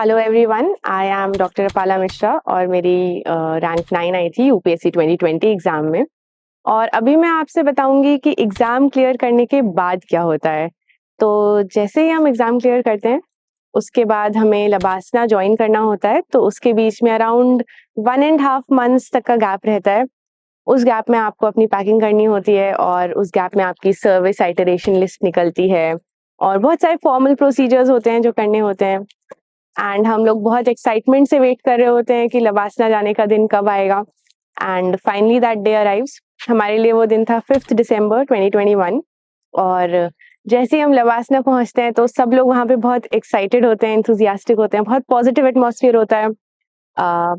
Hello everyone, I am doctor Apala Mishra और मेरी rank 9 आई थी यूपीएससी 2020 एग्जाम में। और अभी मैं आपसे बताऊंगी कि एग्जाम क्लियर करने के बाद क्या होता है। तो जैसे ही हम एग्जाम क्लियर करते हैं उसके बाद हमें लबासना ज्वाइन करना होता है। तो उसके बीच में अराउंड 1.5 मंथ्स तक का गैप रहता है। उस गैप में आपको अपनी पैकिंग करनी होती है और उस गैप में आपकी सर्विस आइटरेशन लिस्ट निकलती है और बहुत सारे फॉर्मल प्रोसीजर्स होते हैं जो करने होते हैं। एंड हम लोग बहुत एक्साइटमेंट से वेट कर रहे होते हैं कि लबासना जाने का दिन कब आएगा। And finally that day arrives. हमारे लिए वो दिन था 5 दिसंबर 2021। और जैसे ही हम लबासना पहुंचते हैं तो सब लोग वहाँ पे बहुत एक्साइटेड होते हैं, इंथुजियास्टिक होते हैं, बहुत पॉजिटिव एटमॉस्फेयर होता है।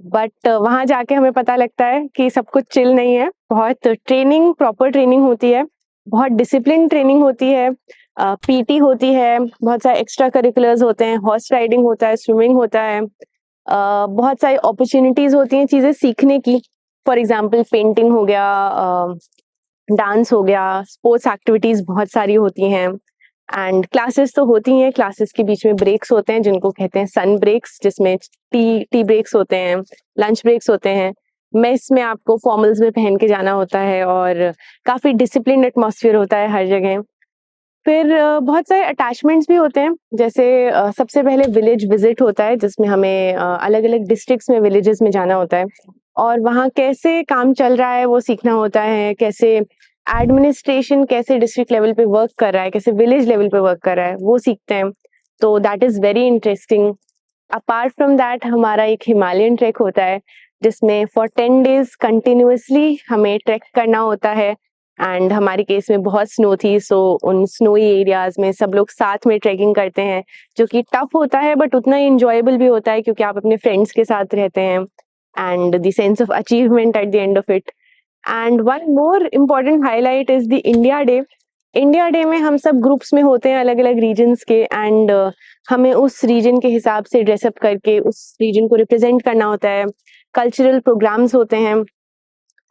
बट वहाँ जाके हमें पता लगता है कि सब कुछ चिल नहीं है। बहुत ट्रेनिंग, प्रॉपर ट्रेनिंग होती है, बहुत डिसिप्लिन ट्रेनिंग होती है, पीटी होती है, बहुत सारे एक्स्ट्रा करिकुलर्स होते हैं, हॉर्स राइडिंग होता है, स्विमिंग होता है, बहुत सारी अपॉर्चुनिटीज होती हैं चीजें सीखने की। फॉर एग्जाम्पल पेंटिंग हो गया, डांस हो गया, स्पोर्ट्स एक्टिविटीज बहुत सारी होती हैं। एंड क्लासेस तो होती हैं, क्लासेस के बीच में ब्रेक्स होते हैं जिनको कहते हैं सन ब्रेक्स, जिसमें टी ब्रेक्स होते हैं, लंच ब्रेक्स होते हैं। मेस में आपको फॉर्मल्स में पहन के जाना होता है और काफी डिसिप्लिन एटमॉस्फेयर होता है हर जगह। फिर बहुत सारे अटैचमेंट्स भी होते हैं। जैसे सबसे पहले विलेज विजिट होता है जिसमें हमें अलग अलग डिस्ट्रिक्ट्स में, विलेजेस में जाना होता है और वहाँ कैसे काम चल रहा है वो सीखना होता है। कैसे एडमिनिस्ट्रेशन कैसे डिस्ट्रिक्ट लेवल पे वर्क कर रहा है, कैसे विलेज लेवल पे वर्क कर रहा है, वो सीखते हैं। तो that is very interesting. Apart from that हमारा एक हिमालयन ट्रैक होता है जिसमें फॉर 10 days कंटिन्यूअसली हमें ट्रैक करना होता है। एंड हमारी केस में बहुत स्नो थी, सो उन स्नोई एरियाज में सब लोग साथ में ट्रैकिंग करते हैं, जो कि टफ होता है बट उतना ही इंजॉयबल भी होता है क्योंकि आप अपने फ्रेंड्स के साथ रहते हैं। And the sense of achievement at the end of it. And one more important highlight is the India day. India day में हम सब ग्रुप्स में होते हैं अलग अलग रीजन्स के, एंड हमें उस रीजन के हिसाब से ड्रेसअप करके उस रीजन को रिप्रेजेंट करना होता है। कल्चरल प्रोग्राम्स होते हैं।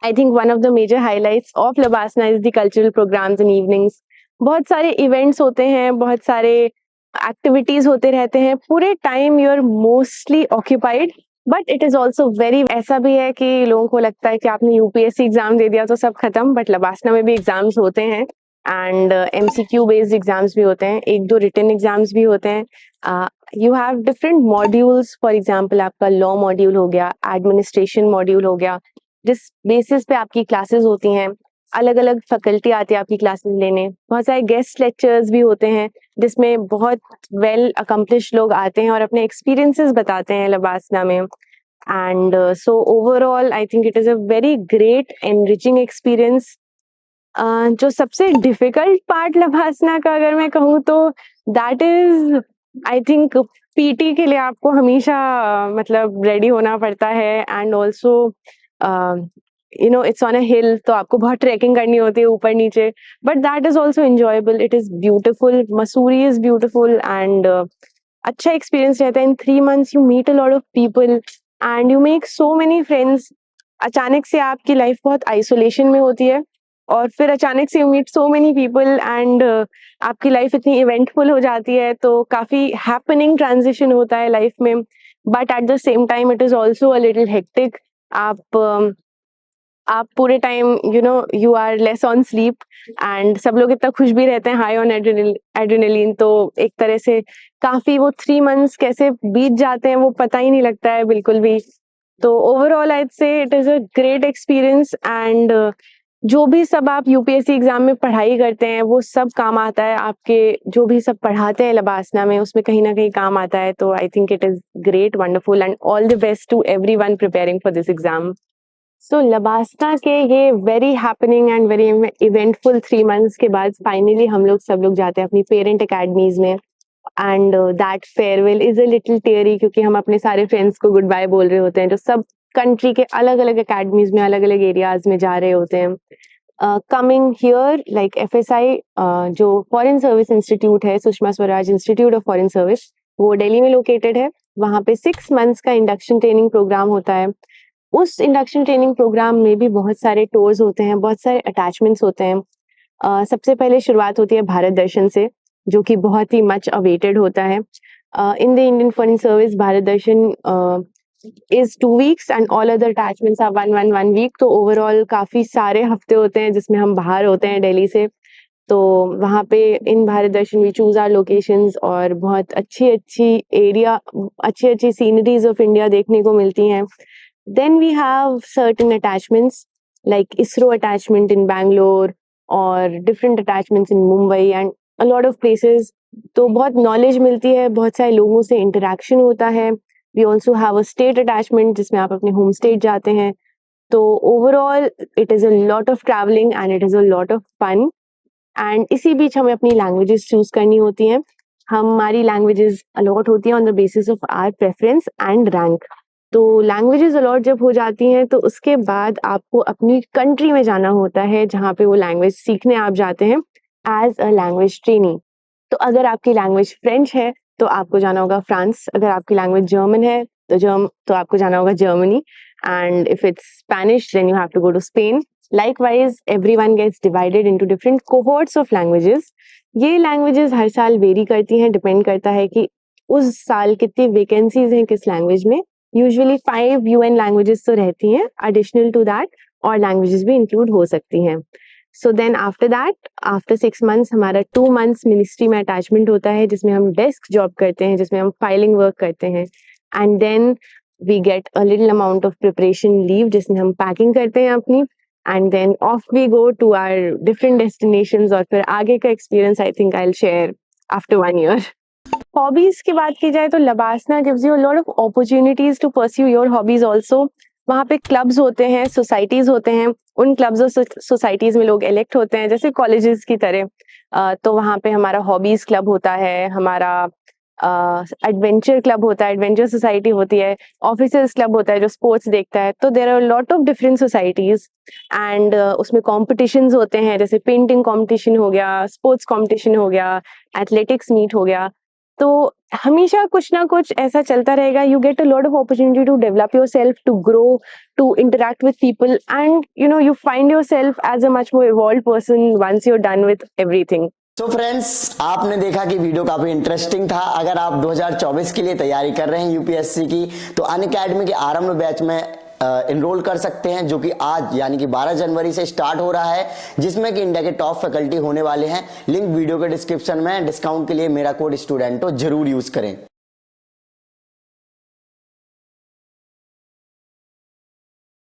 I think one of the major highlights of LBSNAA is the cultural programmes in evenings. बहुत सारे इवेंट्स होते हैं, बहुत सारे एक्टिविटीज होते रहते हैं, पूरे time you are mostly occupied. But it is also very, ऐसा भी है कि लोगों को लगता है कि आपने यूपीएससी एग्जाम दे दिया तो सब खत्म, बट लबासना में भी एग्जाम्स होते हैं एंड एमसीक्यू बेस्ड एग्जाम्स भी होते हैं, एक दो रिटन एग्जाम्स भी होते हैं। You have different modules. For example आपका लॉ मॉड्यूल हो गया, एडमिनिस्ट्रेशन मॉड्यूल हो गया, जिस बेसिस पे आपकी क्लासेस होती हैं। अलग अलग फैकल्टी आती है आपकी क्लासेस लेने, बहुत सारे गेस्ट लेक्चर्स भी होते हैं जिसमें बहुत वेल अकम्प्लिश लोग आते हैं और अपने एक्सपीरियंसेस बताते हैं लबासना में। And so overall I think it is a very great enriching experience. जो सबसे डिफिकल्ट पार्ट लबासना का अगर मैं कहूँ तो that is, I think, PT के लिए आपको हमेशा मतलब रेडी होना पड़ता है। And also it's on a hill, तो आपको बहुत ट्रैकिंग करनी होती है ऊपर नीचे, but that is also enjoyable. It is beautiful, Mussoorie is beautiful and अच्छा एक्सपीरियंस रहता है। In 3 months you meet a lot of people and you make so many friends. अचानक से आपकी लाइफ बहुत आइसोलेशन में होती है और फिर अचानक से you meet so many people and आपकी लाइफ इतनी इवेंटफुल हो जाती है, तो काफी हैपनिंग ट्रांजिशन होता है लाइफ में। But at the same time it is also a little hectic. आप पूरे time you are less on sleep and सब लोग इतना खुश भी रहते हैं, हाई ऑन एड्रेनलिन। तो एक तरह से काफी वो 3 months कैसे बीत जाते हैं वो पता ही नहीं लगता है बिल्कुल भी। तो ओवरऑल आई से it is a great experience. And जो भी सब आप यूपीएससी एग्जाम में पढ़ाई करते हैं वो सब काम आता है। आपके जो भी सब पढ़ाते हैं लबासना में उसमें कहीं ना कहीं काम आता है। तो I think it is great, wonderful and all the best to everyone preparing for this exam. So LBSNAA के ये very happening and very eventful 3 months के बाद फाइनली हम लोग सब लोग जाते हैं अपनी पेरेंट अकेडमीज में। And that farewell is a little teary क्योंकि हम अपने सारे फ्रेंड्स को गुड बाय बोल रहे होते हैं जो सब कंट्री के अलग अलग अकेडमीज में, अलग अलग एरियाज में जा रहे होते हैं। कमिंग हियर लाइक एफएसआई, जो फॉरेन सर्विस इंस्टीट्यूट है, Sushma Swaraj institute of foreign service, वो दिल्ली में लोकेटेड है। वहाँ पे 6 months का इंडक्शन ट्रेनिंग प्रोग्राम होता है। उस इंडक्शन ट्रेनिंग प्रोग्राम में भी बहुत सारे टूर्स होते हैं, बहुत सारे अटैचमेंट्स होते हैं। सबसे पहले शुरुआत होती है भारत दर्शन से, जो कि बहुत ही मच अवेटेड होता है। In the Indian Foreign Service, Bharat Darshan is 2 weeks and all other attachments are 1 week. तो ओवरऑल काफ़ी सारे हफ्ते होते हैं जिसमें हम बाहर होते हैं दिल्ली से। तो वहाँ पे इन भारत दर्शन वी चूज़ आवर लोकेशंस और बहुत अच्छी-अच्छी एरिया, अच्छी-अच्छी सीनरीज़ ऑफ इंडिया देखने को मिलती हैं। Then we have certain attachments like ISRO attachment in Bangalore और different attachments in Mumbai and a lot of places. तो बहुत नॉलेज मिलती है, बहुत सारे लोगों से इंटरेक्शन होता है। We also have a state attachment जिसमें आप अपने होम स्टेट जाते हैं। तो overall it is a lot of travelling and it is a lot of fun. And इसी बीच हमें अपनी लैंग्वेजेस चूज करनी होती हैं। हमारी लैंग्वेजेस अलॉट होती हैं on the basis of our preference and rank. तो लैंग्वेजेस अलॉट जब हो जाती हैं तो उसके बाद आपको अपनी कंट्री में जाना होता है जहाँ पे वो लैंग्वेज सीखने आप जाते हैं एज अ लैंग्वेज ट्रेनी। तो अगर आपकी लैंग्वेज फ्रेंच है तो आपको जाना होगा फ्रांस, अगर आपकी लैंग्वेज जर्मन है तो आपको जाना होगा Germany, and if it's Spanish then you have to go to Spain. Likewise, everyone gets divided into different cohorts of languages. ये languages हर साल वेरी करती हैं, डिपेंड करता है कि उस साल कितनी वैकेंसीज हैं किस लैंग्वेज में। यूजुअली 5 UN लैंग्वेजेस तो रहती हैं, एडिशनल टू दैट और लैंग्वेजेस भी इंक्लूड हो सकती हैं। So then after that, after 6 months हमारा 2 मंथ्स मिनिस्ट्री में अटैचमेंट होता है जिसमें हम डेस्क जॉब करते हैं, जिसमें हम फाइलिंग वर्क करते हैं। And then we get a little amount of preparation leave जिसमें हम पैकिंग करते हैं अपनी, and then off we go to our different destinations। और फिर आगे का experience I think I will share after 1 year। Hobbies की बात की जाए तो LBSNAA gives you a lot of opportunities to pursue your hobbies also. वहाँ पे क्लब्स होते हैं, सोसाइटीज होते हैं, उन क्लब्स और सोसाइटीज में लोग इलेक्ट होते हैं जैसे कॉलेजेस की तरह। तो वहाँ पे हमारा हॉबीज क्लब होता है, हमारा एडवेंचर क्लब होता है, एडवेंचर सोसाइटी होती है, ऑफिसर्स क्लब होता है जो स्पोर्ट्स देखता है। तो there are lot of different societies and उसमें कॉम्पिटिशन्स होते हैं, जैसे पेंटिंग कॉम्पिटिशन हो गया, स्पोर्ट्स कॉम्पिटिशन हो गया, एथलेटिक्स मीट हो गया। तो हमेशा कुछ ना कुछ ऐसा चलता रहेगा। You get a lot of opportunity to develop yourself, to grow, to interact with people and you find yourself as a much more evolved person once you are done with everything. तो friends, आपने देखा कि video काफी interesting था। अगर आप 2024 के लिए तैयारी कर रहे हैं यूपीएससी की, तो अनअकैडमी के आरंभ बैच में इनरोल कर सकते हैं, जो कि आज यानी कि 12 जनवरी से स्टार्ट हो रहा है, जिसमें कि इंडिया के टॉप फैकल्टी होने वाले हैं। लिंक वीडियो के डिस्क्रिप्शन में। डिस्काउंट के लिए मेरा कोड स्टूडेंटो जरूर यूज करें।